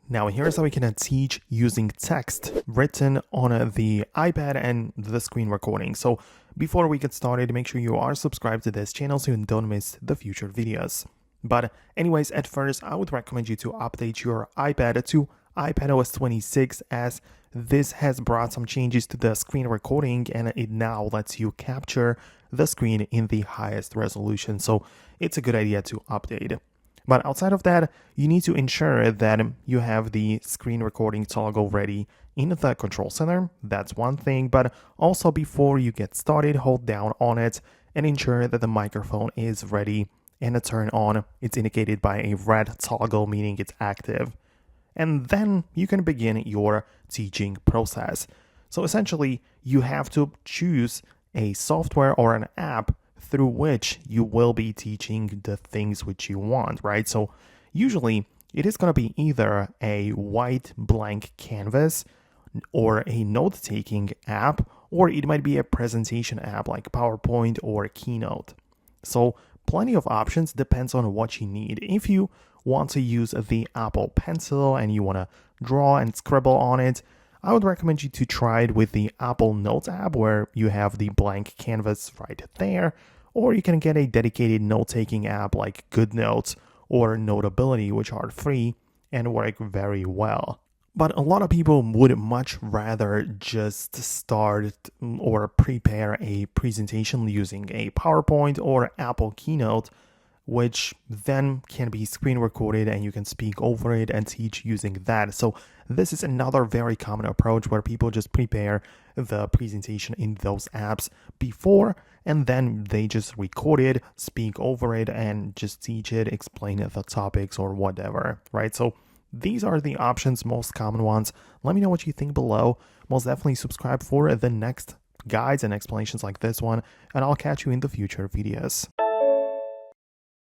Now here's how we can teach using text written on the iPad and the screen recording. So before we get started, make sure you are subscribed to this channel so you don't miss the future videos. But anyways, at first, I would recommend you to update your iPad to iPadOS 26, as this has brought some changes to the screen recording and it now lets you capture the screen in the highest resolution. So it's a good idea to update. But outside of that, you need to ensure that you have the screen recording toggle ready in the control center. That's one thing, but also before you get started, hold down on it and ensure that the microphone is ready and turn on. It's indicated by a red toggle, meaning it's active. And then you can begin your teaching process. So essentially, you have to choose a software or an app through which you will be teaching the things which you want, right? So usually it is going to be either a white blank canvas or a note-taking app, or it might be a presentation app like PowerPoint or Keynote. So plenty of options, depends on what you need. If you want to use the Apple Pencil and you want to draw and scribble on it, I would recommend you to try it with the Apple Notes app, where you have the blank canvas right there. Or you can get a dedicated note-taking app like GoodNotes or Notability, which are free and work very well. But a lot of people would much rather just start or prepare a presentation using a PowerPoint or Apple Keynote, which then can be screen recorded and you can speak over it and teach using that. So this is another very common approach where people just prepare the presentation in those apps before, and then they just record it, speak over it, and just teach it, explain the topics or whatever, right? So these are the options, most common ones. Let me know what you think below. Most definitely subscribe for the next guides and explanations like this one, and I'll catch you in the future videos.